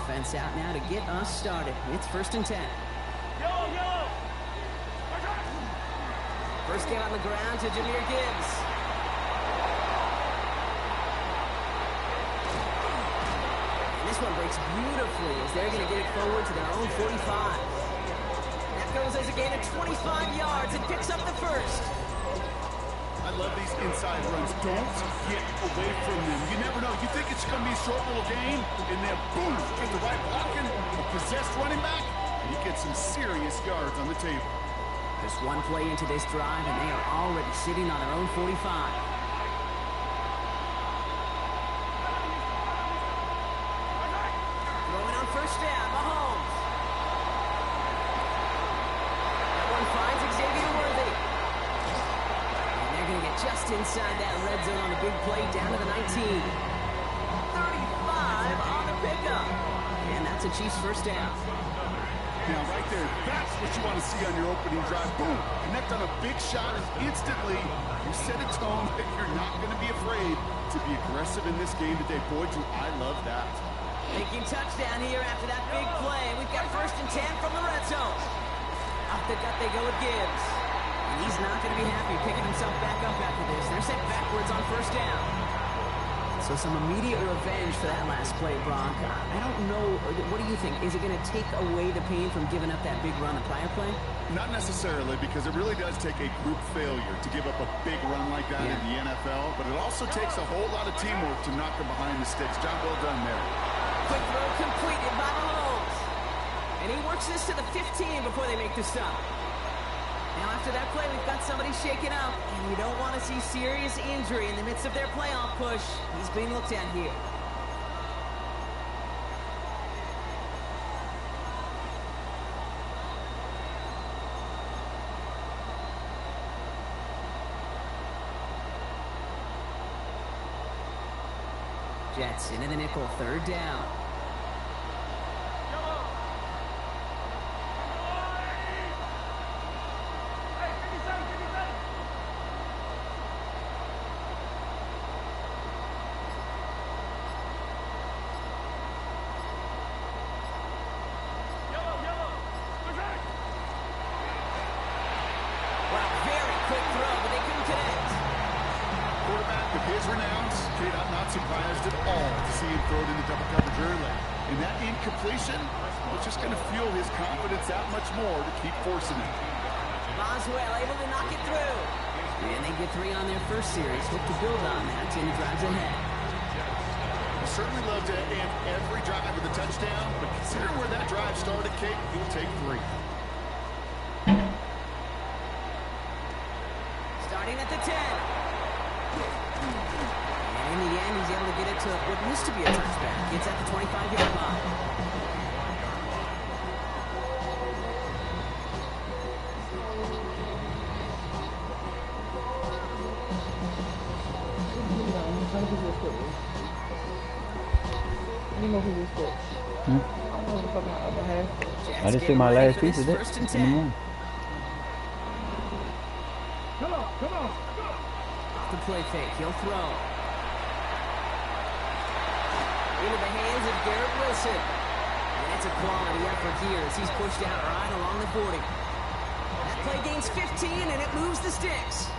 offense out now to get us started. It's 1st and 10. First game on the ground to Jahmyr Gibbs. And this one breaks beautifully as they're going to get it forward to their own 45. That goes as a gain of 25 yards and picks up the first. I love these inside runs. Don't get away from them. You never know. You think it's going to be a short little game, and then boom, get the right blocking, a possessed running back, and you get some serious yards on the table. Just one play into this drive, and they are already sitting on their own 45. Throwing on first down, Mahomes. That one finds Xavier Worthy. And they're going to get just inside that red zone on a big play down to the 19. 35 on the pickup. And that's a Chiefs first down. Now, right there, that's what you want to see on your opening drive. Boom, connect on a big shot, and instantly you set a tone that you're not going to be afraid to be aggressive in this game today. Boy, do I love that. Making touchdown here after that big play. We've got 1st and 10 from the red zone. Off the gut they go with Gibbs. And he's not going to be happy picking himself back up after this. They're sent backwards on first down. So some immediate revenge for that last play, Brock. I don't know. What do you think? Is it going to take away the pain from giving up that big run the prior play? Not necessarily, because it really does take a group failure to give up a big run like that in the NFL. But it also takes a whole lot of teamwork to knock them behind the sticks. Job well done there. Quick throw completed by Mahomes. And he works this to the 15 before they make the stop. Now after that play, we've got somebody shaken up, and you don't want to see serious injury in the midst of their playoff push. He's being looked at here. Jets into the nickel, 3rd down. Surprised at all to see him throw it into double coverage early. And that incompletion was just going to fuel his confidence that much more to keep forcing it. Boswell able to knock it through. And they get 3 on their first series. Hope to build on that in the drives ahead. I certainly love to end every drive with a touchdown, but considering where that drive started, Kate, he'll take 3. Starting at the 10. In the end, he's able to get it to what used to be a touchback. It's at the 25-yard line. I just did my last piece of it. Come on. Off the play fake, he'll throw. Into the hands of Garrett Wilson. And it's a quality effort here as he's pushed out right along the 40. That play gains 15, and it moves the sticks.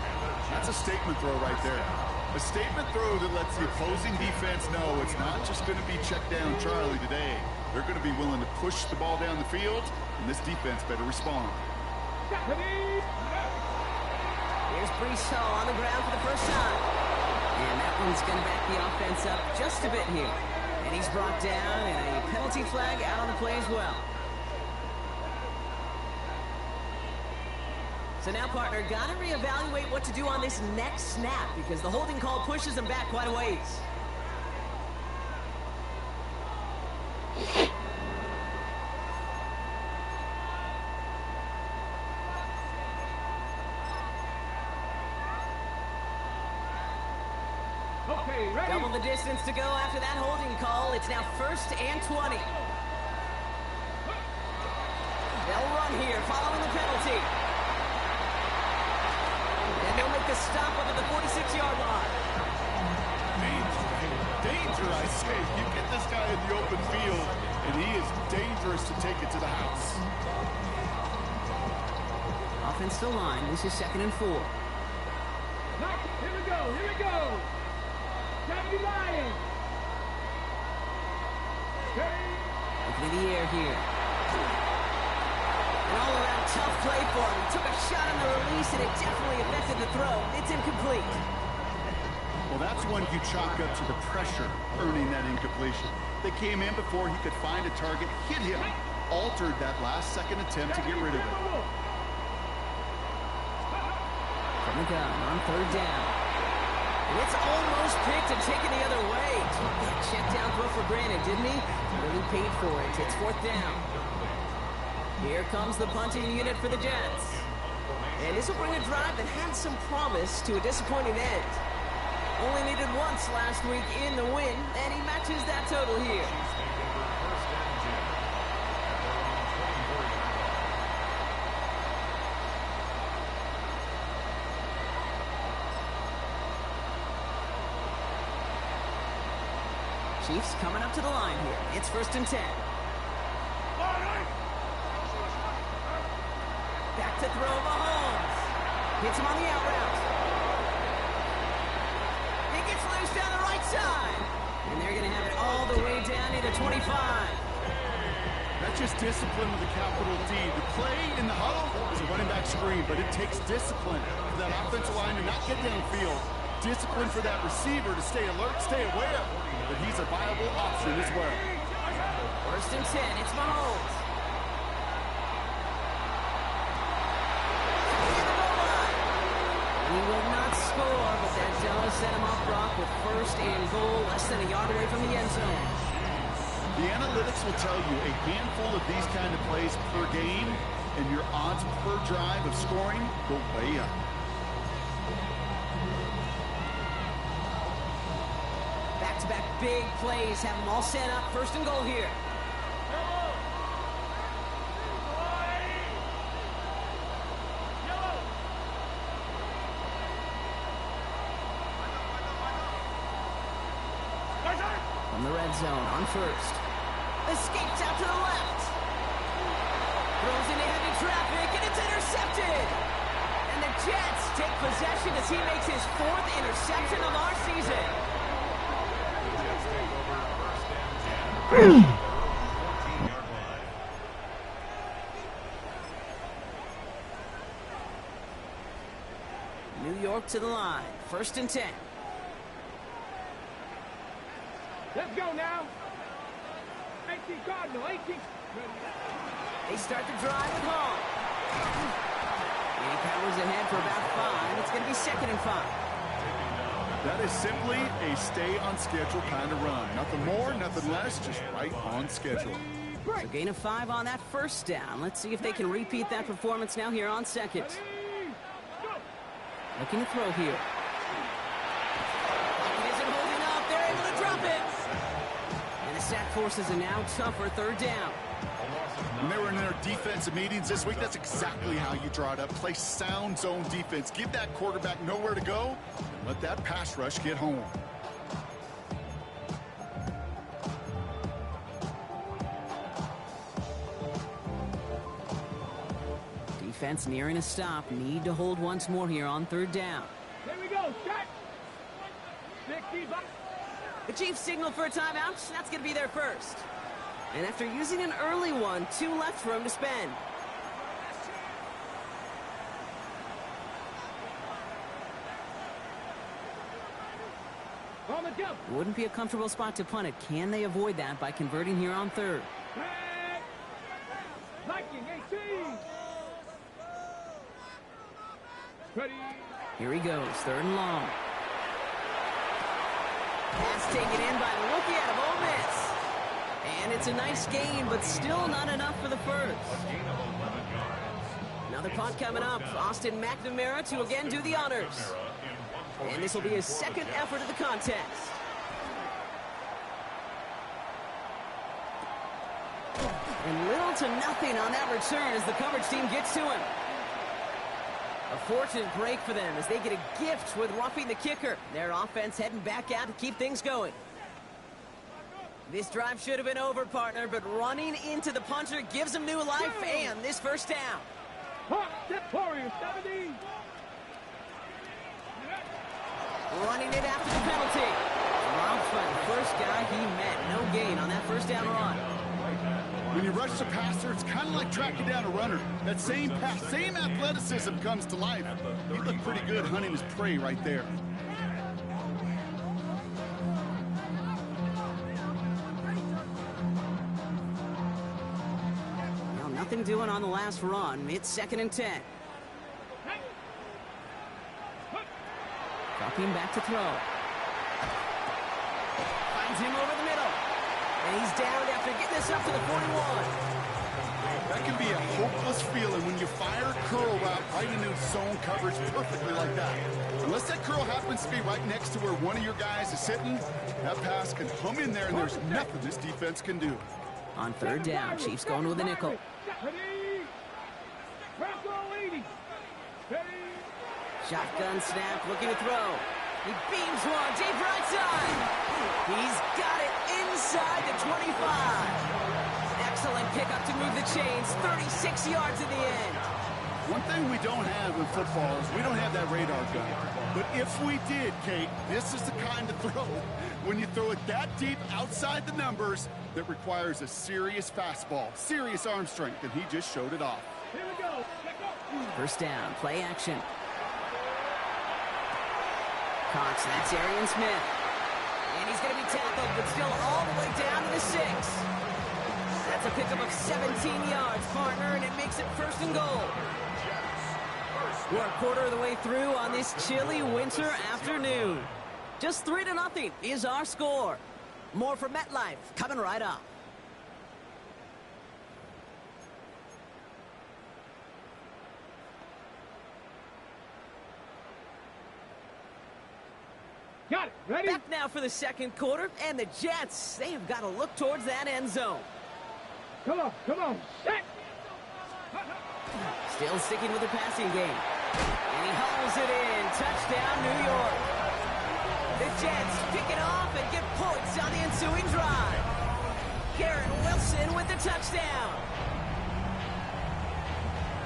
That's a statement throw right there. A statement throw that lets the opposing defense know it's not just going to be check down Charlie today. They're going to be willing to push the ball down the field, and this defense better respond. Here's Brees Hall on the ground for the first time. And that one's going to back the offense up just a bit here. And he's brought down, and a penalty flag out on the play as well. So now, partner, got to reevaluate what to do on this next snap because the holding call pushes him back quite a ways. Double the distance to go after that holding call. It's now 1st and 20. They'll run here following the penalty. And they'll make the stop up at the 46-yard line. Danger, I say. You get this guy in the open field, and and he is dangerous to take it to the house. Offensive line. This is 2nd and 4. Here we go. Here we go. Kennedy Lions. Opening the air here. An all-around tough play for him. He took a shot on the release, and it definitely affected the throw. It's incomplete. Well, that's one you chalk up to the pressure earning that incompletion. They came in before he could find a target, hit him, altered that last-second attempt to get rid of it. From the gun on 3rd down. And it's almost picked and taken the other way. Took that check down throw for granted, didn't he? Really paid for it. It's 4th down. Here comes the punting unit for the Jets. And this will bring a drive that had some promise to a disappointing end. Only needed once last week in the win, and he matches that total here. Chiefs coming up to the line here. It's 1st and 10. Back to throw Mahomes. Hits him on the out route. He gets loose down the right side. And they're going to have it all the way down to the 25. That's just discipline with a capital D. The play in the huddle is a running back screen, but it takes discipline for that offensive line to not get downfield. Discipline for that receiver to stay alert, stay aware. But he's a viable option as well. 1st and 10. It's Mahomes. He will not score, but that does set him up, Brock, with 1st and goal, less than a yard away from the end zone. The analytics will tell you a handful of these kind of plays per game, and your odds per drive of scoring go way up. Back-to-back big plays have them all set up. 1st and goal here. From the red zone on 1st. Escapes out to the left. Throws into heavy traffic, and it's intercepted. And the Jets take possession as he makes his 4th interception of our season. New York to the line. 1st and 10. Let's go now. 18 Cardinal, 18. They start the drive with Hall. And he powers ahead for about 5. It's going to be 2nd and 5. That is simply a stay-on-schedule kind of run. Nothing more, nothing less, just right on schedule. So gain of 5 on that 1st down. Let's see if they can repeat that performance now here on 2nd. Looking to throw here. It isn't holding up. They're able to drop it. And the sack forces a now tougher 3rd down. When they were in their defensive meetings this week, that's exactly how you draw it up. Play sound zone defense. Give that quarterback nowhere to go. And let that pass rush get home. Defense nearing a stop. Need to hold once more here on 3rd down. Here we go. Set. 60 bucks. The Chiefs signal for a timeout. That's going to be their 1st. And after using an early one, 2 left for him to spend. On the jump. It wouldn't be a comfortable spot to punt it. Can they avoid that by converting here on 3rd? Viking 18. Ready. Here he goes, 3rd and long. Pass taken in by the rookie out of Ole Miss. And it's a nice gain, but still not enough for the 1st. Another punt coming up. Austin McNamara to again do the honors. And this will be his 2nd effort of the contest. And little to nothing on that return as the coverage team gets to him. A fortunate break for them as they get a gift with roughing the kicker. Their offense heading back out to keep things going. This drive should have been over, partner, but running into the punter gives him new life and this first down. Warriors, 70. Running it after the penalty. Dropped by the first guy he met. No gain on that first down run. When you rush the passer, it's kind of like tracking down a runner. That same pass, same athleticism comes to life. He looked pretty good hunting his prey right there. Well, nothing doing on the last run. It's 2nd and 10. Dropping back to throw. Finds him over the middle. And he's down after getting this up to the 41. That can be a hopeless feeling when you fire a curl route right into zone coverage perfectly like that. Unless that curl happens to be right next to where one of your guys is sitting, that pass can hum in there and there's nothing this defense can do. On 3rd down, Chiefs going with a nickel. Ready. Bronco 80. Ready. Shotgun snap, looking to throw. He beams one, deep right side. He's got it inside the 25. Excellent pickup to move the chains. 36 yards in the end. One thing we don't have in football is we don't have that radar gun. But if we did, Kate, this is the kind of throw, when you throw it that deep outside the numbers, that requires a serious fastball, serious arm strength, and he just showed it off. Here we go. First down, play action. Cox, that's Arian Smith. And he's going to be tackled, but still all the way down to the 6. That's a pickup of 17 yards, partner, and it makes it 1st and goal. We're a quarter of the way through on this chilly winter afternoon. Just 3-0 is our score. More from MetLife coming right up. Got it. Ready? Back now for the 2nd quarter, and the Jets, they have got to look towards that end zone. Come on. Set. Still sticking with the passing game. And he hauls it in. Touchdown, New York. The Jets pick it off and get points on the ensuing drive. Garrett Wilson with the touchdown.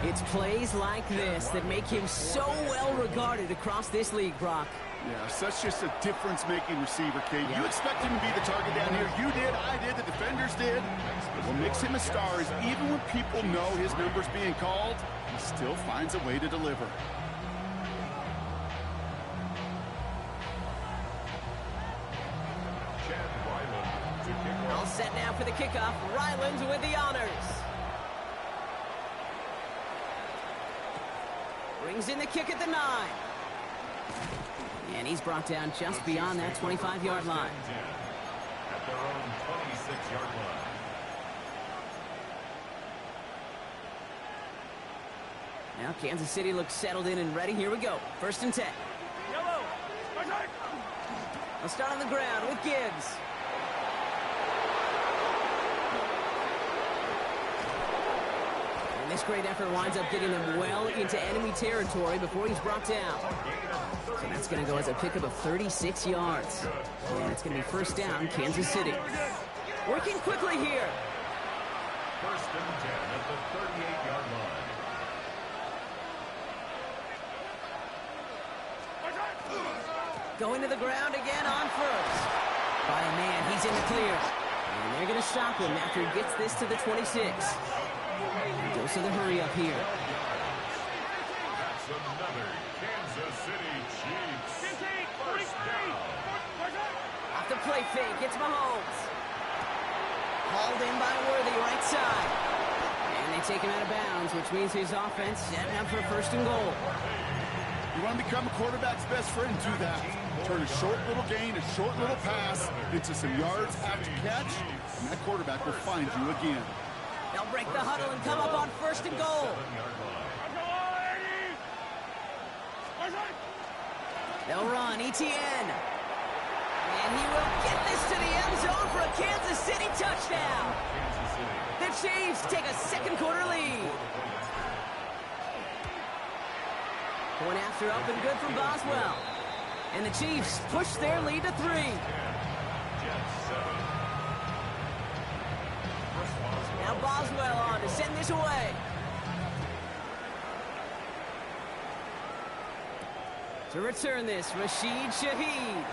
It's plays like this that make him so well regarded across this league, Brock. Yeah, such just a difference-making receiver, Kate. You expect him to be the target down here. You did, I did, the defenders did. What makes him a star is even when people know his number's being called, he still finds a way to deliver. All set now for the kickoff. Ryland with the honors. Brings in the kick at the 9. And he's brought down just beyond that 25-yard line. At their own 26-yard line. Now Kansas City looks settled in and ready. Here we go. 1st and 10. We'll start on the ground with Gibbs. And this great effort winds up getting them well into enemy territory before he's brought down. So that's going to go as a pickup of 36 yards. And it's going to be 1st down, Kansas City. Working quickly here. 1st and 10 at the 38-yard line. Going to the ground again on 1st. By a man, he's in the clear. And they're going to stop him after he gets this to the 26. He goes to the hurry up here. That's another Kansas City Chiefs. 1st down. Off the play fake, it's Mahomes. Hauled in by Worthy, right side. And they take him out of bounds, which means his offense setting up for 1st and goal. You want to become a quarterback's best friend, do that. Turn a short little gain, a short little pass into some yards after catch, and that quarterback will find you again. They'll break the huddle and come up on 1st and goal. They'll run, ETN. And he will get this to the end zone for a Kansas City touchdown. The Chiefs take a 2nd quarter lead. Going after up and good from Boswell. And the Chiefs push their lead to 3. Boswell on to send this away. To return this, Rashid Shaheed.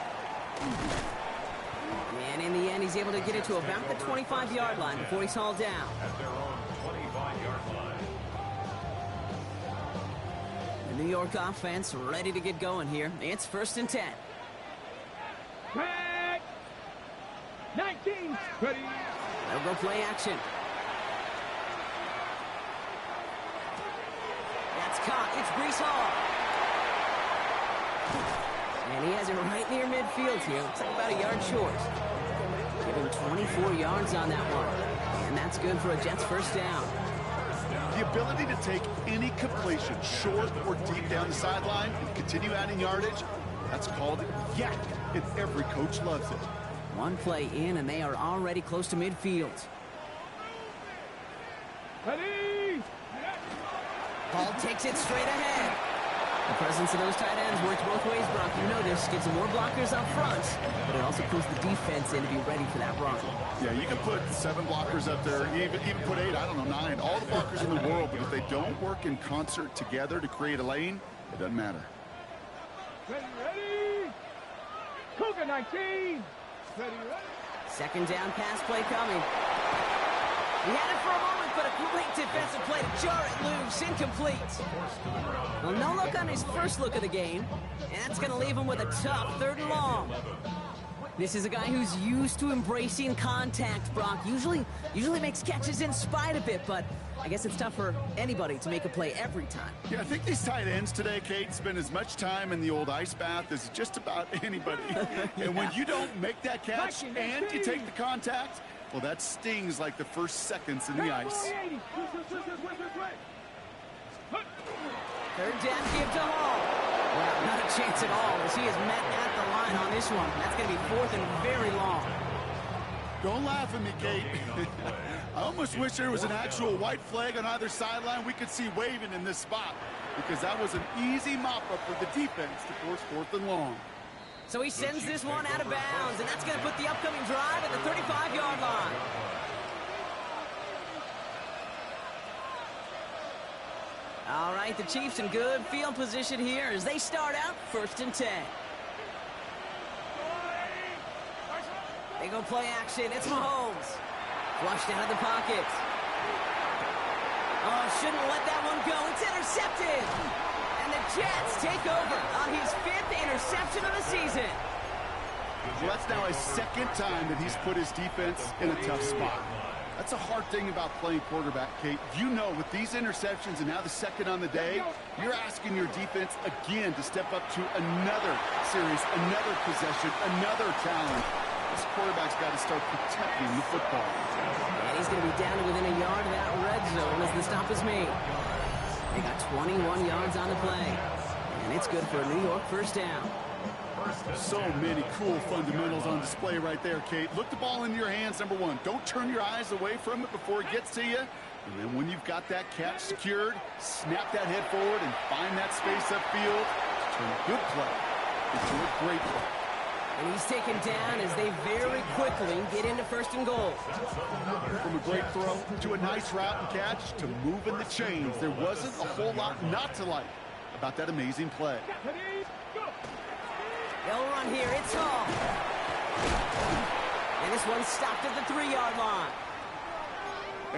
And in the end, he's able to get it to about the 25-yard line before he's hauled down. At their own 25-yard line. The New York offense ready to get going here. It's 1st and 10. Back. 19. Ready. They'll go play action. That's caught. It's Breece Hall. And he has it right near midfield here. Looks like about a yard short. Give him 24 yards on that one. And that's good for a Jets 1st down. The ability to take any completion, short or deep down the sideline, and continue adding yardage, that's called yak, and every coach loves it. One play in, and they are already close to midfield. Ready. Hall takes it straight ahead. The presence of those tight ends works both ways, Brock. You know this. Gives them more blockers up front, but it also pulls the defense in to be ready for that run. Yeah, you can put 7 blockers up there, even put 8, I don't know, 9, all the blockers in the world, but if they don't work in concert together to create a lane, it doesn't matter. Ready. Cougar 19. Ready. 2nd down pass play coming. He had it for a moment, but a great defensive play to jar it loose. Incomplete. Well, no look on his first look of the game, and that's going to leave him with a tough 3rd and long. This is a guy who's used to embracing contact, Brock. Usually makes catches in spite of it, but I guess it's tough for anybody to make a play every time. Yeah, I think these tight ends today, Kate, spend as much time in the old ice bath as just about anybody. And when you don't make that catch and you take the contact, well, that stings like the first seconds in the ice. 3rd down give to Hall. Well, not a chance at all as he is met at the line on this one. That's going to be 4th and very long. Don't laugh at me, Kate. I almost wish there was an actual white flag on either sideline we could see waving in this spot, because that was an easy mop-up for the defense to force 4th and long. So he sends this one out of bounds, and that's going to put the upcoming drive at the 35-yard line. All right, the Chiefs in good field position here as they start out 1st and 10. They go play action. It's Mahomes. Flushed out of the pocket. Oh, shouldn't let that one go. It's intercepted. And the Jets take over on his 5th interception of the season. Well, that's now his 2nd time that he's put his defense in a tough spot. That's a hard thing about playing quarterback, Kate. You know, with these interceptions and now the 2nd on the day, you're asking your defense again to step up to another series, another possession, another challenge. This quarterback's got to start protecting the football. And he's going to be down to within a yard of that red zone as the stop is made. They got 21 yards on the play. And it's good for a New York 1st down. So many cool fundamentals on display right there, Kate. Look the ball in your hands, number 1. Don't turn your eyes away from it before it gets to you. And then when you've got that catch secured, snap that head forward and find that space upfield. Turn a good play into a great play. And he's taken down as they very quickly get into 1st and goal. From a great throw to a nice route and catch to moving the chains, there wasn't a whole lot not to like about that amazing play. They'll run here. It's Hall. And this one's stopped at the 3-yard line.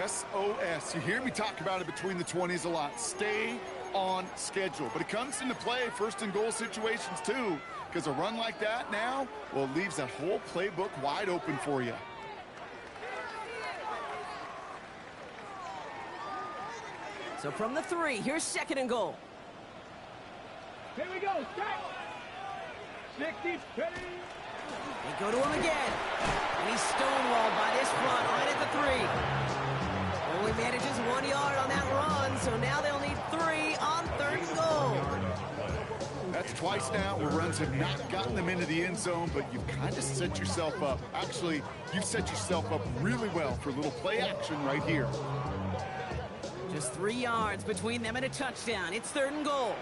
SOS. You hear me talk about it between the 20s a lot. Stay on schedule. But it comes into play 1st and goal situations too, because a run like that now, well, it leaves that whole playbook wide open for you. So from the 3, here's 2nd and goal. Here we go. Start. 60. Ready. They go to him again. And he's stonewalled by this front right at the 3. Only manages 1 yard on that run, so now they'll need 3 on 3rd and goal. That's twice now where runs have not gotten them into the end zone, but you've kind of set yourself up. Actually, you've set yourself up really well for a little play action right here. Just 3 yards between them and a touchdown. It's 3rd and goal.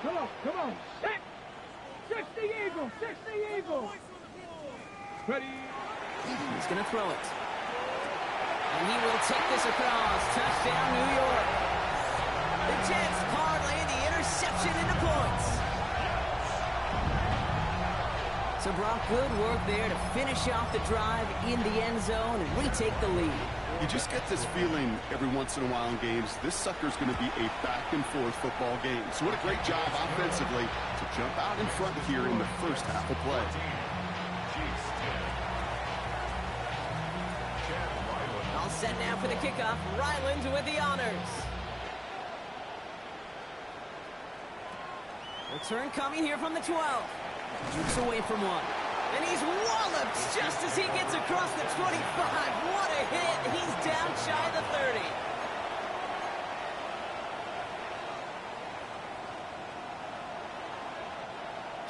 Come on. Set. 60 Eagles. 60 Eagles. Ready. He's going to throw it. And he will take this across. Touchdown, New York. The Jets parlay the interception into points. So, Brock, good work there to finish off the drive in the end zone and retake the lead. You just get this feeling every once in a while in games, this sucker's going to be a back-and-forth football game. So what a great job offensively to jump out in front here in the first half of play. All set now for the kickoff. Ryland with the honors. Return coming here from the 12. Jukes away from one. And he's walloped just as he gets across the 25. What a hit. He's down shy of the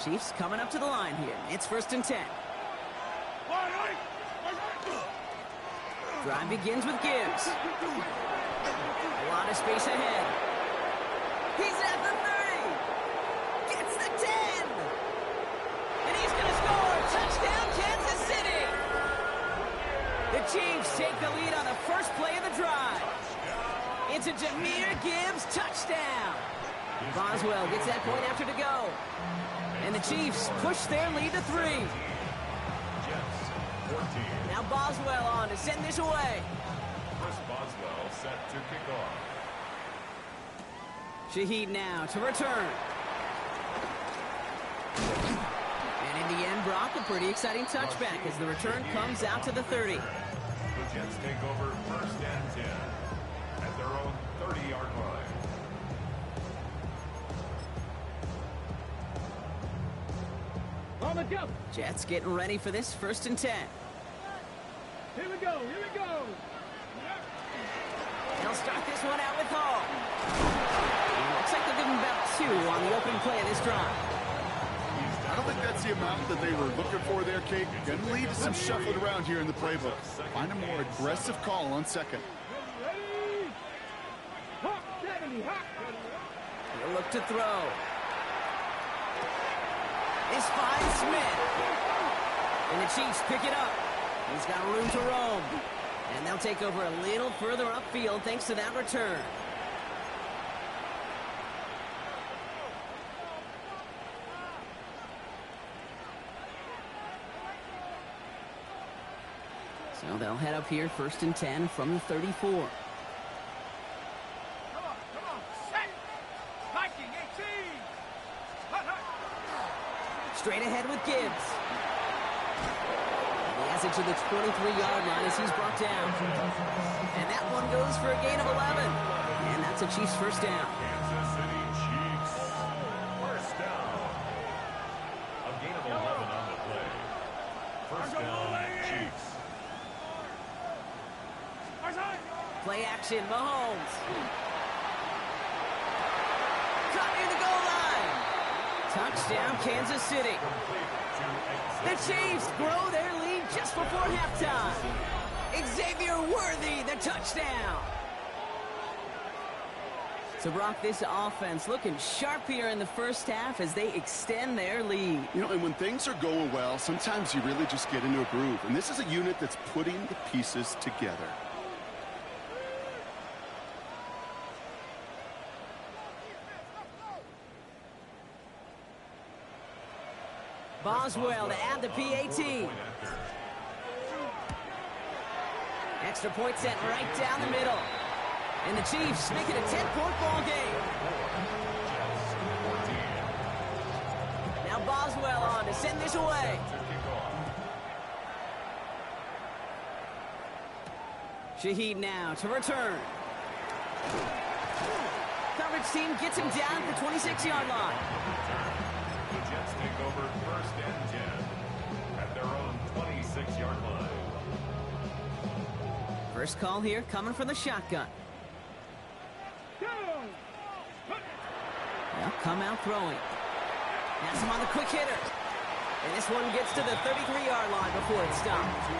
30. Chiefs coming up to the line here. It's 1st and 10. Drive begins with Gibbs. A lot of space ahead. He's at the 30. Gets the 10. And he's going to score. Touchdown, Kansas City. The Chiefs take the lead on the first play of the drive. It's a Jahmyr Gibbs touchdown. Boswell gets that point after to go. And the Chiefs push their lead to 3. Now Boswell on to send this away. Chris Boswell set to kick off. Shaheed now to return. And in the end, Brock, a pretty exciting touchback as the return comes out to the 30. The Jets take over 1st and 10 at their own 30-yard line. On the jump. Jets getting ready for this 1st and 10. Here we go. Here we go. They'll start this one out with Hall. And looks like they'll give him about 2 on the opening play of this drive. I don't think that's the amount that they were looking for there, Kate. Going to lead to some shuffling around here in the playbook. Find a more aggressive call on 2nd. Ready? Hot 70. Hot. He'll look to throw. This finds Smith. And the Chiefs pick it up. He's got room to roam. And they'll take over a little further upfield thanks to that return. So they'll head up here 1st and 10 from the 34. Come on. Set. Viking 18. Hot, hot. Straight ahead with Gibbs. He has it to the 23-yard line as he's brought down. And that one goes for a gain of 11. And that's a Chiefs 1st down. Kansas City Chiefs. 1st down. A gain of 11 on the play. 1st down, Chiefs. Play action, Mahomes. Cut near the goal line. Touchdown, Kansas City. The Chiefs grow their lead just before halftime. Xavier Worthy, the touchdown. So, Brock, this offense looking sharp here in the first half as they extend their lead. You know, and when things are going well, sometimes you really just get into a groove. And this is a unit that's putting the pieces together. Boswell to add the PAT. Extra point set right down the middle. And the Chiefs make it a 10-point ball game. Now Boswell on to send this away. Shaheed now to return. Coverage team gets him down at the 26-yard line. The Jets take over 1st and 10 at their own 26-yard line. First call here coming from the shotgun. They'll come out throwing. Pass him on the quick hitter. And this one gets to the 33-yard line before it's stopped.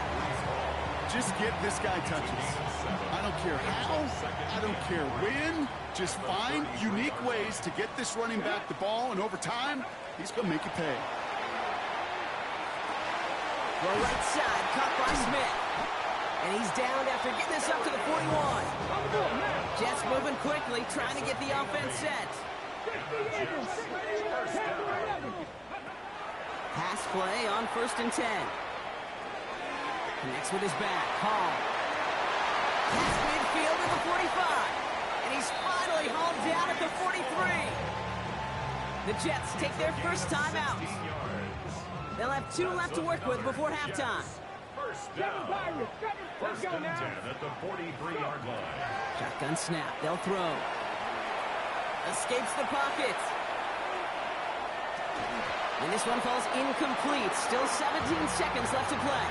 Just get this guy touches. I don't care how, I don't care when. Just find unique ways to get this running back the ball, and over time, he's going to make you pay. Well, right side, caught by Smith. And he's down after getting this up to the Jets moving quickly, trying to get the offense set. Pass play on 1st and 10. Connects with his back. Hall. Pass midfield at the 45. And he's finally hauled down at the 43. The Jets take their first time out. They'll have 2 left to work with before halftime. First down. First and 10 at the 43-yard line. Shotgun snap. They'll throw. Escapes the pocket. And this one falls incomplete. Still 17 seconds left to play.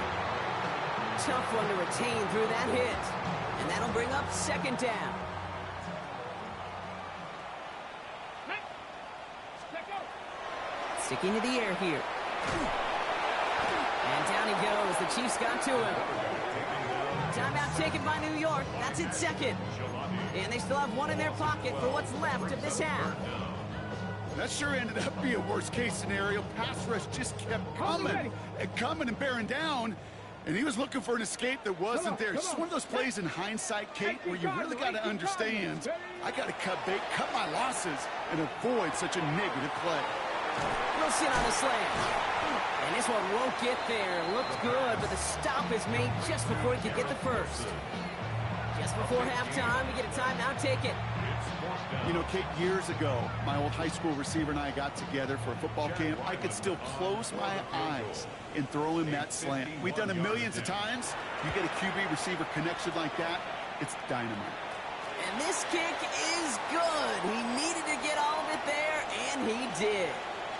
Tough one to retain through that hit. And that'll bring up 2nd down. Sticking to the air here. And down he goes. The Chiefs got to him. Timeout taken by New York. That's its 2nd. And they still have 1 in their pocket for what's left of this half. That sure ended up being a worst-case scenario. Pass rush just kept coming and bearing down. And he was looking for an escape that wasn't there. It's just one of those plays in hindsight, Kate, where you really got to understand, I got to cut bait, cut my losses, and avoid such a negative play. We'll sit on the slant. And this one won't get there. Looked good, but the stop is made just before he could get the first. Just before halftime, we get a timeout. Take it. You know, Kate, years ago, my old high school receiver and I got together for a football camp. I could still close my eyes and throw him that slant. We've done it millions of times. You get a QB receiver connection like that, it's dynamite. And this kick is good. He needed to get all of it there, and he did.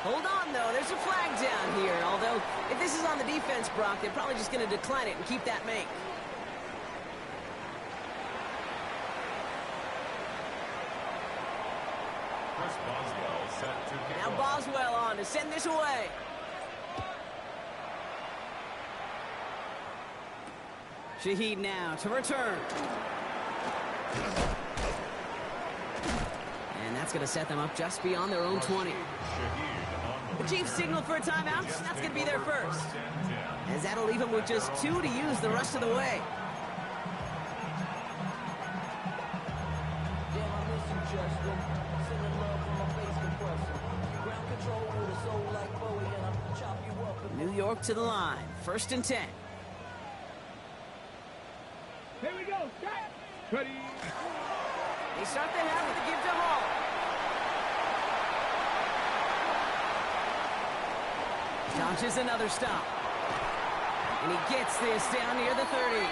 Hold on, though. There's a flag down here. Although, if this is on the defense, Brock, they're probably just going to decline it and keep that make. Now Boswell on to send this away. Shaheed now to return. And that's going to set them up just beyond their own 20. The Chiefs signal for a timeout. That's going to be their first. As that'll leave them with just 2 to use the rest of the way. New York to the line. 1st and 10. Here we go. Ready. They start the half with a give to Hall. Launches another stop. And he gets this down near the 30.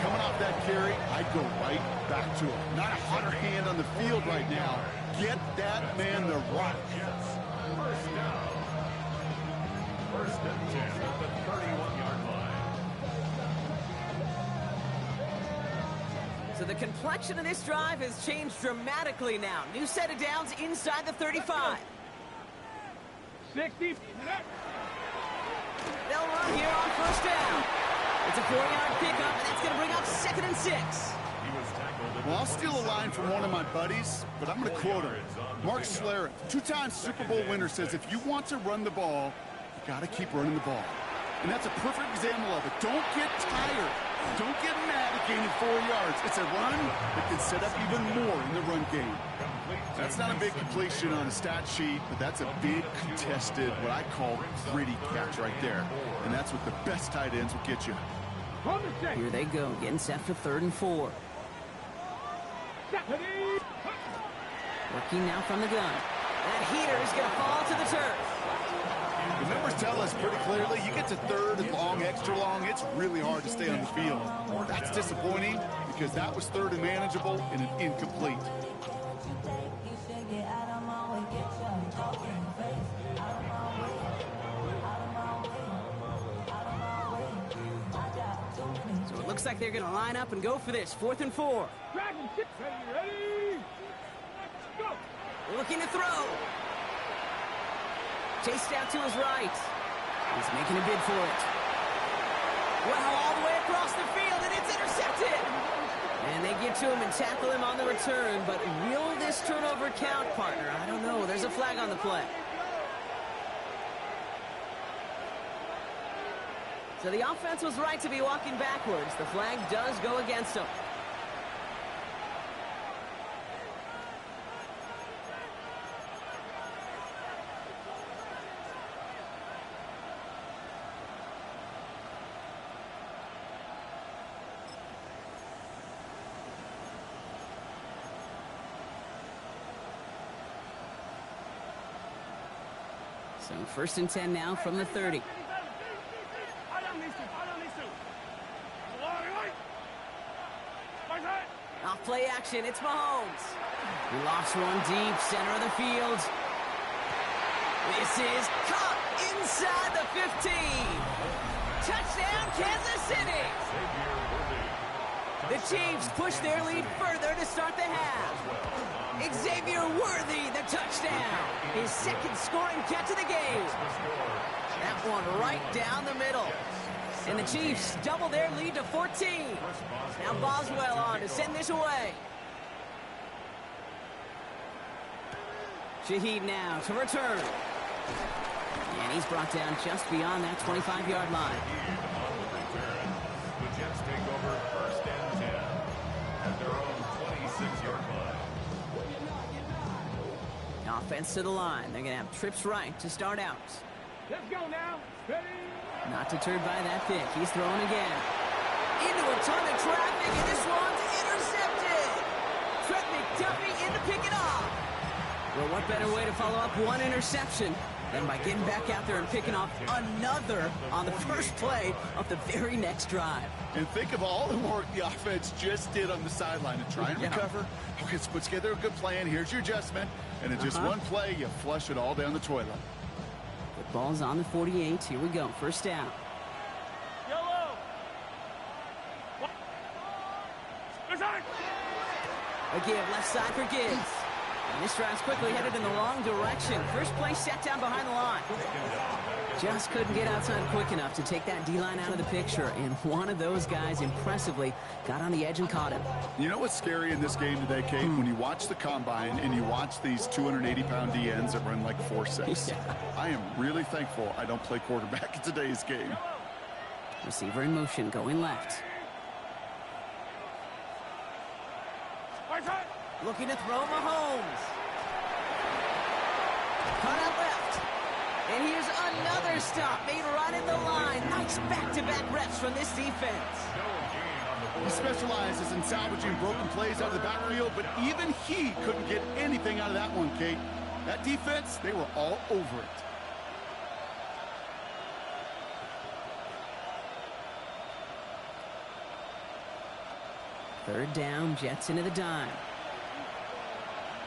Coming off that carry, I'd go right back to him. Not a hotter hand on the field right now. Get that man the rock. First down. First and 10 at the 31-yard line. So the complexion of this drive has changed dramatically now. New set of downs inside the 35. 60. They'll run here on 1st down. It's a 4-yard pickup, and that's going to bring up 2nd and 6. Well, I'll steal a line from one of my buddies, but I'm going to quote him. Mark Schlereth, 2-time Super Bowl winner, says if you want to run the ball, you got to keep running the ball. And that's a perfect example of it. Don't get tired. Don't get mad at gaining 4 yards. It's a run that can set up even more in the run game. That's not a big completion on a stat sheet, but that's a big contested, what I call gritty catch right there. And that's what the best tight ends will get you. Here they go, getting set for 3rd and 4. Working now from the gun. That heater is going to fall to the turf. The numbers tell us pretty clearly, you get to 3rd and long, extra long, it's really hard to stay on the field. That's disappointing because that was 3rd and manageable and an incomplete. So it looks like they're going to line up and go for this. 4th and 4. Ready? Go. Looking to throw. Chased out to his right. He's making a bid for it. Wow, all the way across the field, and it's intercepted. And they get to him and tackle him on the return. But will this turnover count, partner? I don't know. There's a flag on the play. So the offense was right to be walking backwards. The flag does go against them. So first and 10 now from the 30. Off play action, it's Mahomes. He lofts one deep, center of the field. This is caught inside the 15. Touchdown, Kansas City. The Chiefs push their lead further to start the half. Xavier Worthy, the touchdown. His second scoring catch of the game. That one right down the middle. And the Chiefs double their lead to 14. Now Boswell on to send this away. Shaheed now to return. And he's brought down just beyond that 25-yard line. The Jets take over first and 10 at their own 26-yard line. Offense to the line. They're going to have trips right to start out. Let's go now. Ready? Not deterred by that pick. He's throwing again. Into a ton of traffic, and this one's intercepted. Trent McDuffie in to pick it off. Well, what better way to follow up one interception than by getting back out there and picking off another on the first play of the very next drive. And think of all the work the offense just did on the sideline to try and recover. Okay, let's put together a good plan. Here's your adjustment. And in just one play, you flush it all down the toilet. The ball's on the 48. Here we go. First down. Yellow. A give left side for Gibbs. And this drive's quickly headed in the wrong direction. First play set down behind the line. Just couldn't get outside quick enough to take that D-line out of the picture. And one of those guys impressively got on the edge and caught him. You know what's scary in this game today, Kate? When you watch the combine and you watch these 280-pound DNs that run like 4.6. I am really thankful I don't play quarterback in today's game. Receiver in motion, going left. Looking to throw Mahomes. Cut out left. And here's another stop made right in the line. Nice back-to-back reps from this defense. He specializes in salvaging broken plays out of the backfield, but even he couldn't get anything out of that one, Kate. That defense, they were all over it. Third down, Jets into the dime.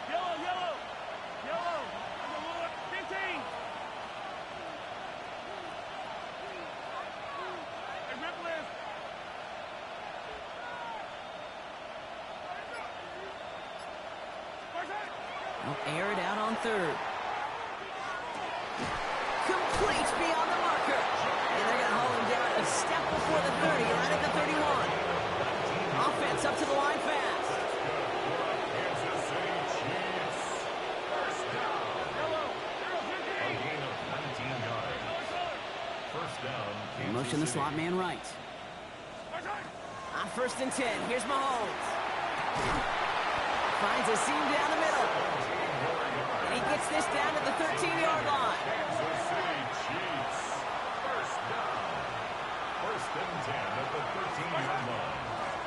Yellow. 15. Hey, rip list. They'll air it out on third. Complete beyond the marker. And they're going to haul him down a step before the 30, right at the 31. Offense up to the line fast. Kansas City Chiefs. First down. A gain of 19 yards. First down. Kansas Motion the City. slot man right. On first and 10, here's Mahomes. Finds a seam down the middle. And he gets this down to the 13-yard line. Kansas City Chiefs. First down. First and 10 at the 13-yard line.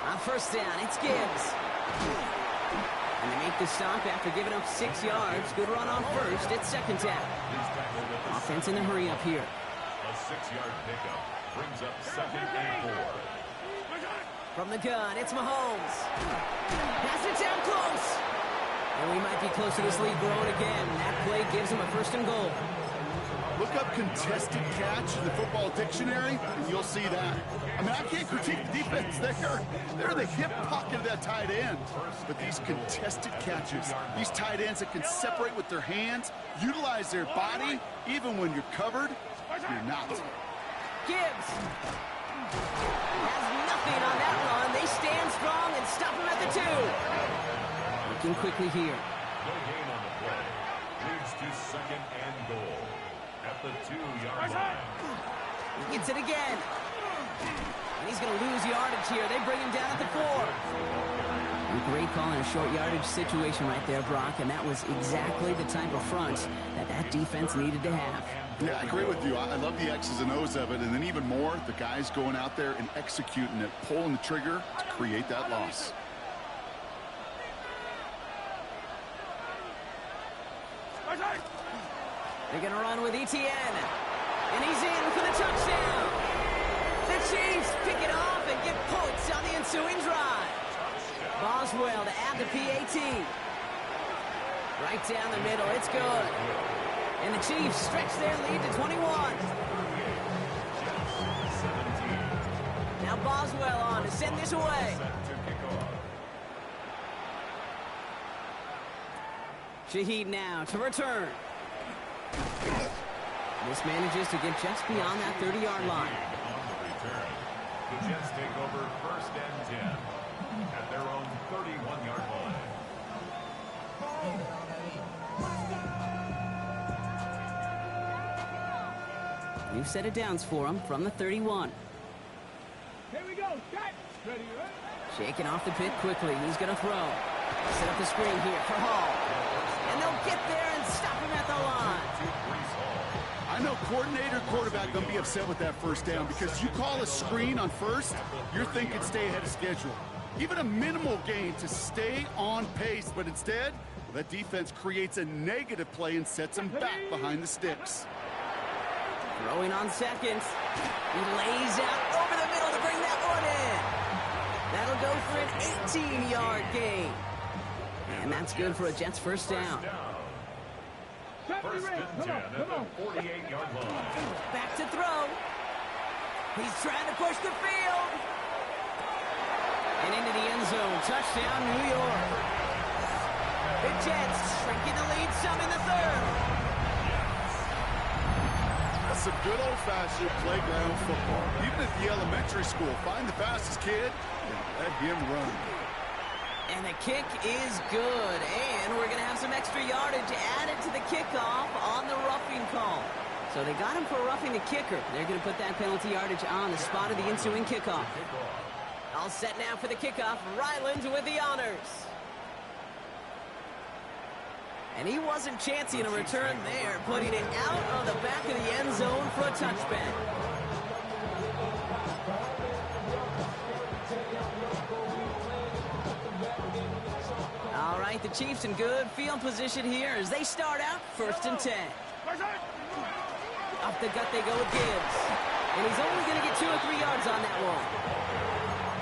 On first down, it's Gibbs. And they make the stop after giving up 6 yards. Good run on first. It's second down. Offense in the hurry up here. A 6-yard pickup brings up second and 4. From the gun, it's Mahomes. Pass it down close. And we might be close to this lead growing again. That play gives him a first and goal. Look up contested catch in the football dictionary, and you'll see that. I mean, I can't critique the defense. They're the hip pocket of that tight end. But these contested catches, these tight ends that can separate with their hands, utilize their body, even when you're covered, you're not. Gibbs has nothing on that run. They stand strong and stop him at the 2. Looking quickly here. No gain on the play. Leads to second and goal at the 2-yard line. He gets it again. And he's going to lose yardage here. They bring him down at the 4. A great call in a short yardage situation right there, Brock, and that was exactly the type of front that defense needed to have. Yeah, I agree with you. I love the X's and O's of it, and then even more, the guys going out there and executing it, pulling the trigger to create that loss. They're going to run with Etienne. And he's in for the touchdown. The Chiefs pick it off and get points on the ensuing drive. Boswell to add the PAT. Right down the middle. It's good. And the Chiefs stretch their lead to 21. Now Boswell on to send this away. Shaheed now to return. This manages to get just beyond that 30-yard line. On the return, the Jets take over 1st and 10 at their own 31-yard line. New set of downs for him from the 31. Here we go. Set. Ready, right? Shaking off the pit quickly. He's going to throw. Set up the screen here for Hall. And they'll get there and stop him at the line. I know coordinator, quarterback going to be upset with that first down because you call a screen on first, you're thinking stay ahead of schedule. Even a minimal gain to stay on pace, but instead, that defense creates a negative play and sets him back behind the sticks. Throwing on seconds. He lays out over the middle to bring that one in. That'll go for an 18-yard gain. And that's good for a Jets first down. 1st and 10 at the 48-yard line. Back to throw. He's trying to push the field. And into the end zone. Touchdown, New York. The Jets shrinking the lead some in the third. That's some good old-fashioned playground football. Even at the elementary school, find the fastest kid and let him run. And the kick is good. And we're going to have some extra yardage added to the kickoff on the roughing call. So they got him for roughing the kicker. They're going to put that penalty yardage on the spot of the ensuing kickoff. All set now for the kickoff. Ryland with the honors. And he wasn't chancing a return there, putting it out on the back of the end zone for a touchback. All right, the Chiefs in good field position here as they start out 1st and 10. Off the gut they go with Gibbs. And he's only going to get 2 or 3 yards on that one.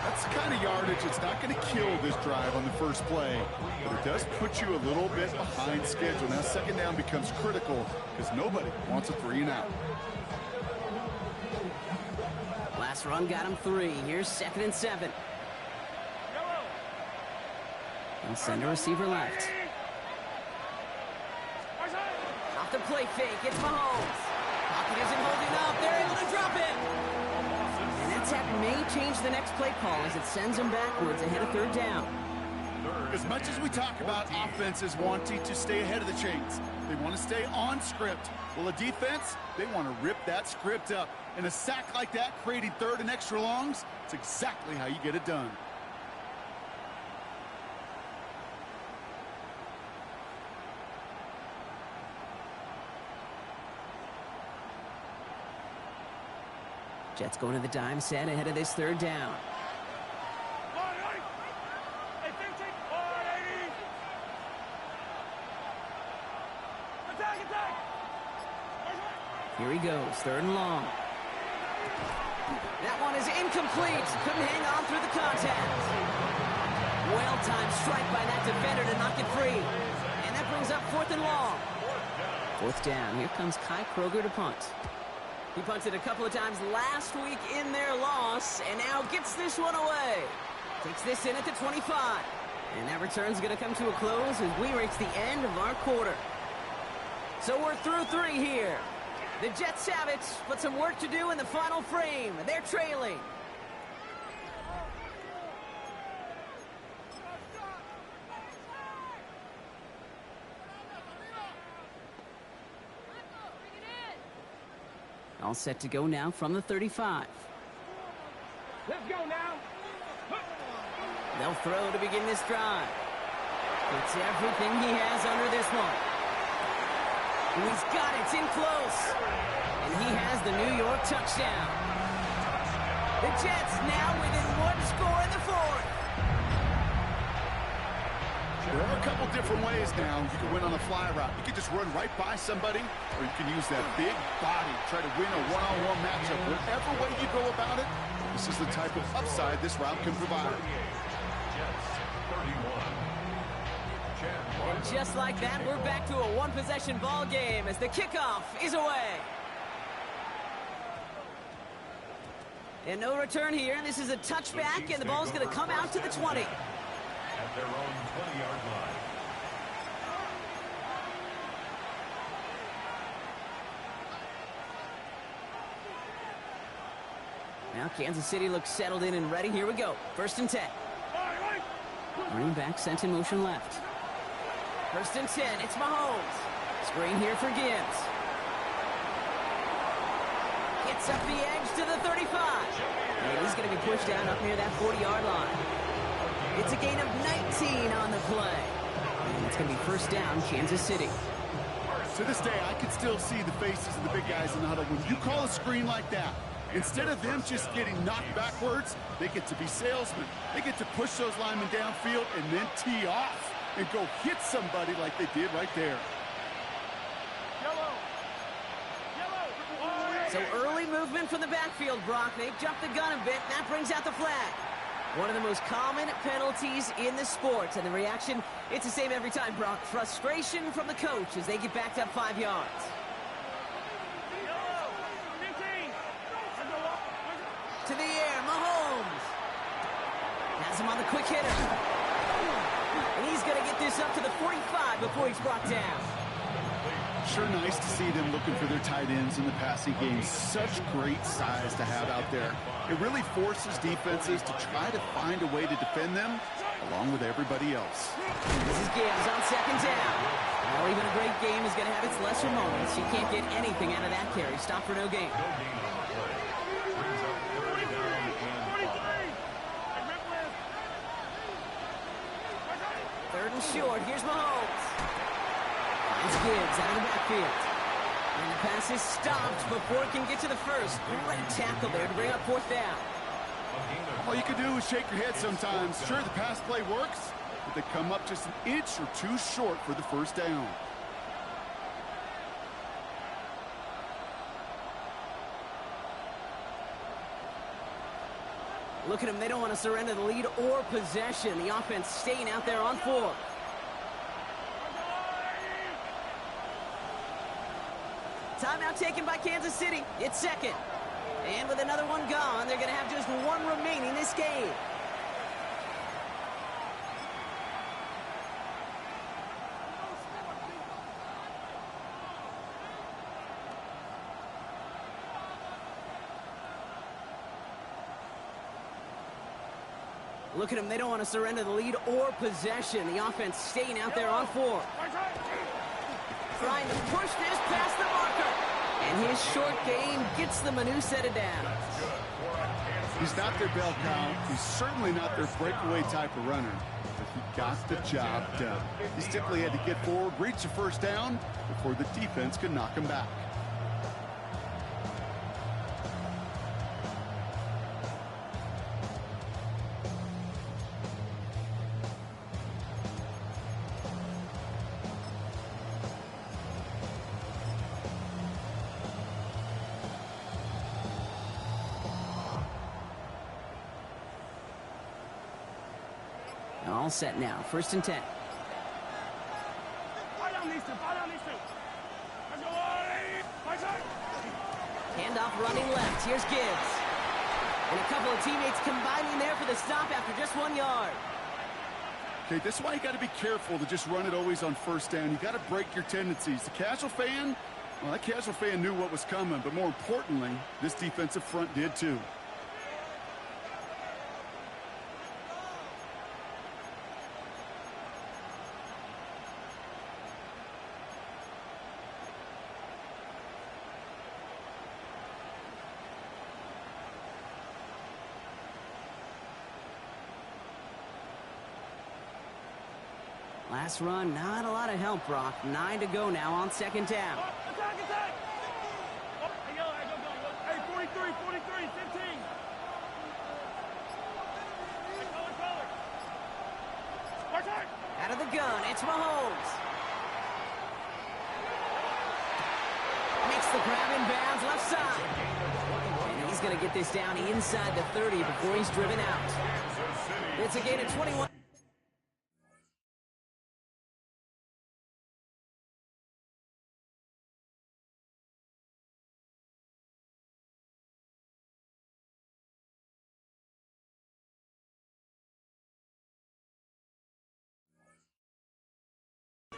That's the kind of yardage that's not going to kill this drive on the first play, but it does put you a little bit behind schedule. Now second down becomes critical because nobody wants a 3 and out. Last run got him 3. Here's 2nd and 7. And send a receiver left. Off the play fake, it's Mahomes. Pocket isn't holding up. They're able to drop it. And that tap may change the next play call as it sends him backwards ahead of 3rd down. As much as we talk about offenses wanting to stay ahead of the chains, they want to stay on script. Well, a defense, they want to rip that script up. And a sack like that, creating 3rd and extra longs, it's exactly how you get it done. Jets going to the dime set ahead of this 3rd down. Here he goes, 3rd and long. That one is incomplete. Couldn't hang on through the contact. Well-timed strike by that defender to knock it free. And that brings up 4th and long. 4th down. Here comes Kai Kroger to punt. He punted a couple of times last week in their loss, and now gets this one away. Takes this in at the 25. And that return's going to come to a close as we reach the end of our quarter. So we're through 3 here. The Jets have it, but some work to do in the final frame. They're trailing. All set to go now from the 35. Let's go now. They'll throw to begin this drive. It's everything he has under this one. And he's got it. It's in close. And he has the New York touchdown. The Jets now within 1 score in the 4th. There are a couple different ways now. You can win on a fly route. You can just run right by somebody, or you can use that big body, try to win a one-on-one matchup. Whatever way you go about it, this is the type of upside this route can provide. And just like that, we're back to a one-possession ball game as the kickoff is away. And no return here. This is a touchback, and the ball's going to come out to the 20. At their own 20-yard line. Now Kansas City looks settled in and ready. Here we go. 1st and 10. Running back sent in motion left. 1st and 10. It's Mahomes. Screen here for Gibbs. Gets up the edge to the 35. And he's going to be pushed down up near that 40-yard line. It's a gain of 19 on the play. And it's going to be 1st down, Kansas City. To this day, I can still see the faces of the big guys in the huddle. When you call a screen like that, instead of them just getting knocked backwards, they get to be salesmen. They get to push those linemen downfield and then tee off and go hit somebody like they did right there. So early movement from the backfield, Brock. They jumped the gun a bit, and that brings out the flag. One of the most common penalties in the sport, and the reaction, it's the same every time, Brock. Frustration from the coach as they get backed up 5 yards. To the air, Mahomes. Has him on the quick hitter. And he's going to get this up to the 45 before he's brought down. Sure nice to see them looking for their tight ends in the passing game. Such great size to have out there. It really forces defenses to try to find a way to defend them along with everybody else. This is Gibbs on 2nd down. Well, even a great game is going to have its lesser moments. You can't get anything out of that carry. Stop for no gain. Third and short. Here's Mahomes. Finds Gibbs out of the backfield. And the pass is stopped before it can get to the first. Great tackle there to bring up 4th down. All you can do is shake your head sometimes. Sure, the pass play works, but they come up just an inch or two short for the 1st down. Look at them. They don't want to surrender the lead or possession. The offense staying out there on 4. Timeout taken by Kansas City. It's 2nd. And with another one gone, they're going to have just one remaining this game. Look at them. They don't want to surrender the lead or possession. The offense staying out there on 4. Trying to push this past the marker. And his short game gets them a new set of downs. He's not their bell cow. He's certainly not their breakaway type of runner. But he got the job done. He simply had to get forward, reach the 1st down before the defense could knock him back. All set now. 1st and 10. Handoff running left. Here's Gibbs. And a couple of teammates combining there for the stop after just 1 yard. Okay, this is why you got to be careful to just run it always on 1st down. You got to break your tendencies. The casual fan, well, that casual fan knew what was coming, but more importantly, this defensive front did too. Last run, not a lot of help, Brock. 9 to go now on 2nd down. Attack, attack! Hey, 43, 43, 15. Out of the gun, it's Mahomes. Makes the grab in bounds left side. And he's going to get this down inside the 30 before he's driven out. It's a gain of 21.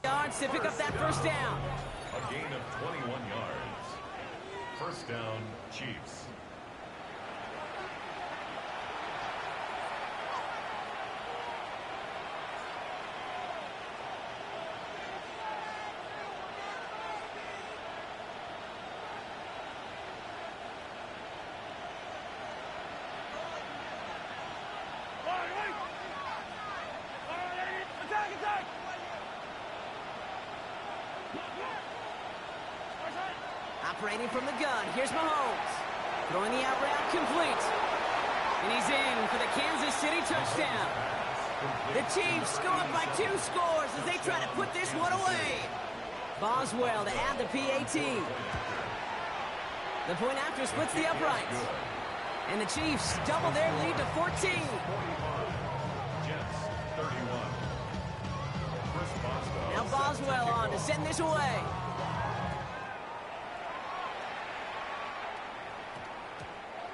Yards to pick up that first down. A gain of 21 yards. First down, Chiefs. Operating from the gun, here's Mahomes. Throwing the out route complete. And he's in for the Kansas City touchdown. The Chiefs go up by 2 scores as they try to put this one away. Boswell to add the PAT. The point after splits the uprights. And the Chiefs double their lead to 14. Jets, 31. First Boswell. Now Boswell on to send this away.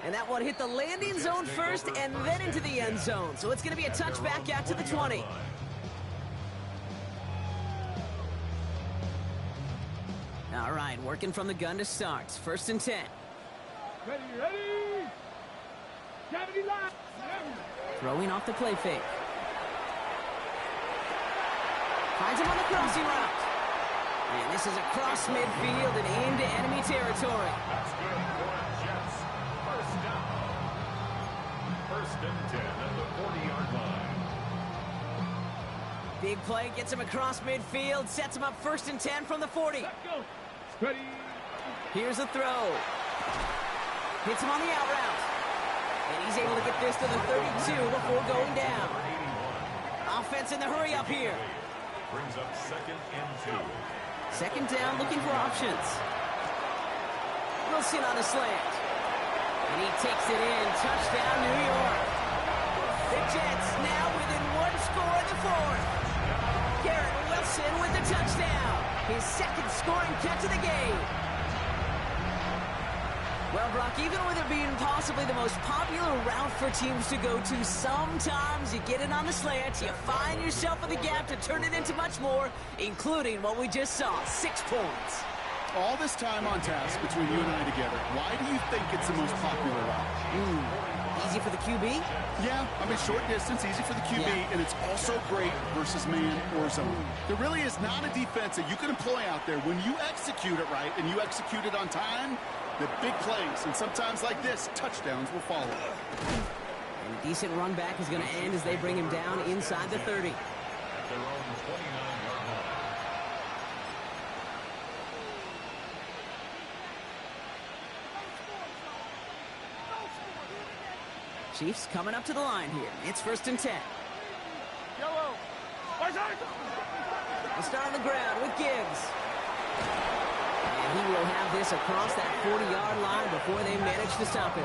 And that one hit the landing zone first and then into the end zone. So it's going to be a touchback out to the 20. All right, working from the gun to start. First and 10. Ready, ready. 70 line. Throwing off the play fake. Finds him on the crossing route. And this is across midfield and into enemy territory. That's good for Jets. First down. First and 10 at the 40-yard line. Big play gets him across midfield, sets him up first and 10 from the 40. Let's go. Ready. Here's a throw. Hits him on the out route. And he's able to get this to the 32 before going down. Offense in the hurry up here. Brings up second and 2. Second down, looking for options. Wilson on a slant. And he takes it in. Touchdown, New York. The Jets now within 1 score in the 4th. Garrett Wilson with the touchdown. His second scoring catch of the game. Well, Brock, even with it being possibly the most popular route for teams to go to, sometimes you get it on the slant, you find yourself in the gap to turn it into much more, including what we just saw, 6 points. All this time on task between you and I together, why do you think it's the most popular route? Easy for the QB? Yeah, I mean, short distance, easy for the QB, Yeah. and it's also great versus man or zone. There really is not a defense that you can employ out there when you execute it right and you execute it on time. The big plays, and sometimes like this, touchdowns will follow. And a decent run back is going to end as they bring him down inside the 30. At their own 29-yard line. Chiefs coming up to the line here. It's first and 10. Yellow. We'll start on the ground with Gibbs. And he will have this across that 40-yard line before they manage to stop it.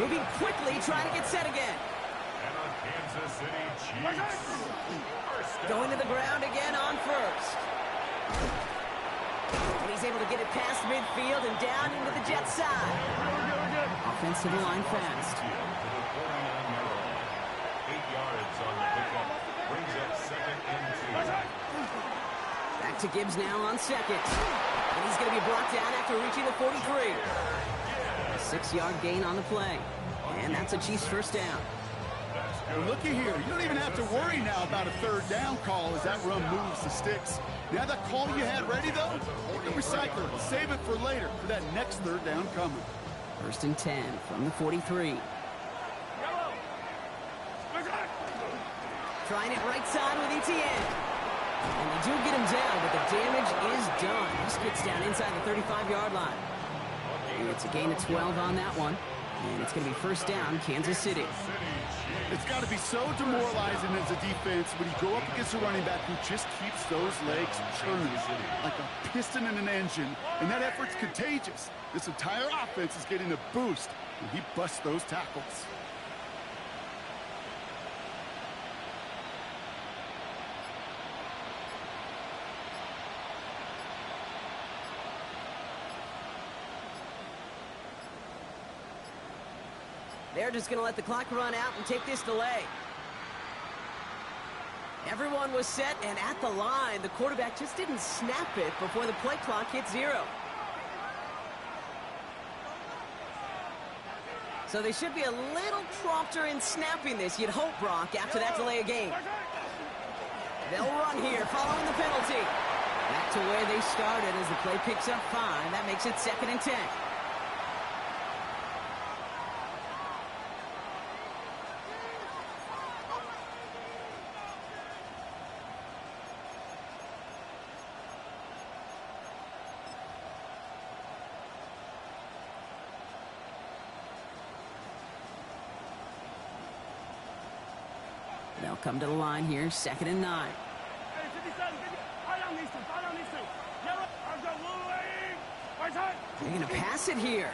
Moving quickly, trying to get set again. And on Kansas City Chiefs. First down. Going to the ground again on first. And he's able to get it past midfield and down into the Jet side. Offensive line fast. To the 49-yard line. 8 yards on the pickup. Brings up second and 2. Back to Gibbs now on second. And he's going to be brought down after reaching the 43. A 6-yard gain on the play. And that's a Chiefs first down. Well, looky here. You don't even have to worry now about a third down call as that run moves the sticks. Now that call you had ready, though, you can recycle it. Save it for later for that next third down coming. First and 10 from the 43. Trying it right side with Etienne. And they do get him down, but the damage is done. He gets down inside the 35-yard line. And it's a gain of 12 on that one. And it's going to be first down, Kansas City. It's got to be so demoralizing as a defense when you go up against a running back who just keeps those legs churning like a piston in an engine, and that effort's contagious. This entire offense is getting a boost when he busts those tackles. They're just going to let the clock run out and take this delay. Everyone was set and at the line. The quarterback just didn't snap it before the play clock hit 0. So they should be a little prompter in snapping this, you'd hope, Brock, after that delay of game. They'll run here following the penalty. Back to where they started as the play picks up 5. That makes it 2nd and 10. They'll come to the line here, 2nd and 9. They're going to pass it here.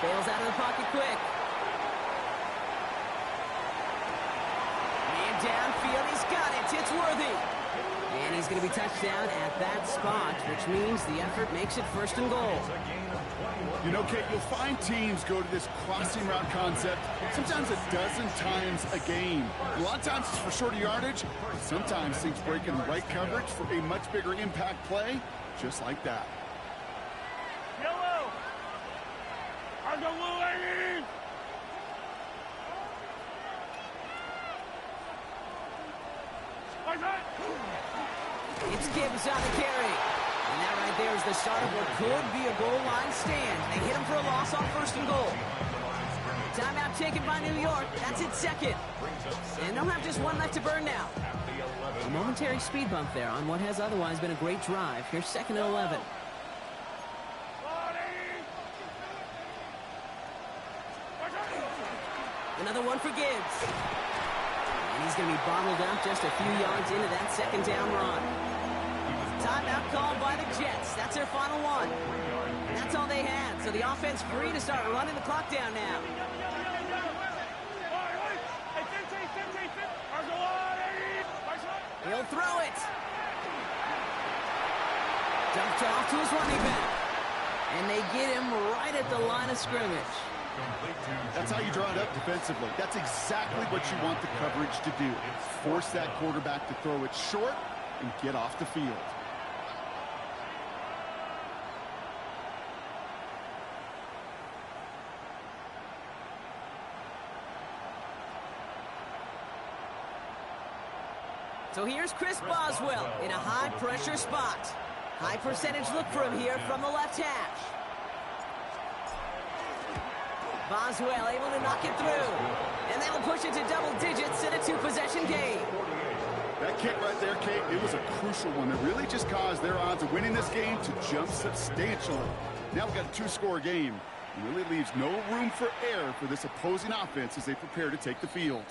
Bails out of the pocket quick. Man downfield, he's got it. It's Worthy. And he's going to be touched down at that spot, which means the effort makes it 1st and goal. You know, Kate, you'll find teams go to this crossing route concept sometimes a dozen times a game. A lot of times it's for shorter yardage, but sometimes things break in the right coverage for a much bigger impact play, just like that. Yellow! It's Gibbs on the carry. And that right there is the start of what could be a goal line stand. They hit him for a loss on 1st and goal. Timeout taken by New York. That's its 2nd. And they'll have just 1 left to burn now. A momentary speed bump there on what has otherwise been a great drive. Here's 2nd and 11. Another one for Gibbs. And he's going to be bottled up just a few yards into that 2nd down run. Timeout called by the Jets. That's their final one. That's all they had. So the offense free to start running the clock down now. He'll throw it. Dumped off to his running back. And they get him right at the line of scrimmage. That's how you draw it up defensively. That's exactly what you want the coverage to do. Force that quarterback to throw it short and get off the field. So here's Chris Boswell in a high-pressure spot. High percentage look for him here from the left hash. Boswell able to knock it through. And that'll push it to double digits in a 2-possession game. That kick right there, Kate, it was a crucial one that really just caused their odds of winning this game to jump substantially. Now we've got a 2-score game. It really leaves no room for error for this opposing offense as they prepare to take the field.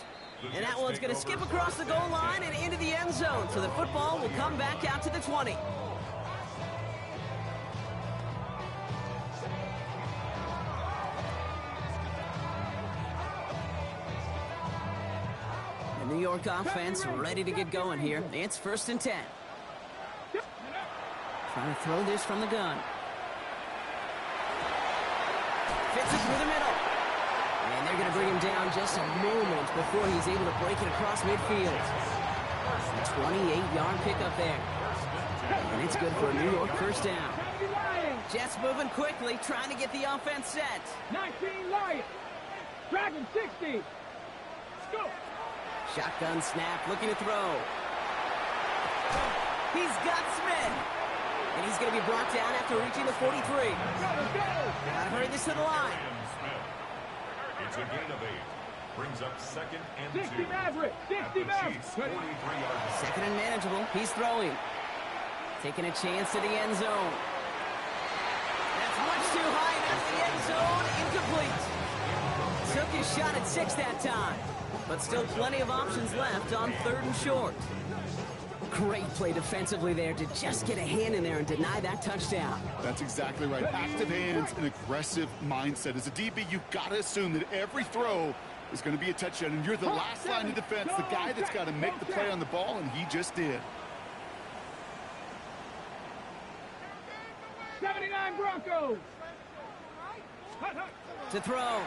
And that one's going to skip across the goal line and into the end zone. So the football will come back out to the 20. The New York offense ready to get going here. It's 1st and 10. Trying to throw this from the gun. Fits it through the middle. And they're going to bring him down just a moment before he's able to break it across midfield. A 28-yard pickup there. And it's good for a New York 1st down. Jets moving quickly, trying to get the offense set. 19 Lions. Dragon 60. Let's go. Shotgun snap, looking to throw. He's got Smith. And he's going to be brought down after reaching the 43. Gotta hurry this to the line. It's a gain of 8. Brings up 2nd and 2. 60 Maverick. 60 Maverick. 2nd and manageable. He's throwing. Taking a chance to the end zone. That's much too high. That's the end zone. Incomplete. Took his shot at 6 that time. But still plenty of options left on 3rd and short. Great play defensively there to just get a hand in there and deny that touchdown. That's exactly right. Active hands and aggressive mindset. As a DB, you've got to assume that every throw is going to be a touchdown, and you're the last line of defense, the guy that's got to make the play on the ball, and he just did. 79 Broncos. To throw.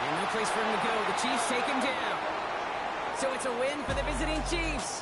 And no place for him to go. The Chiefs take him down. So it's a win for the visiting Chiefs.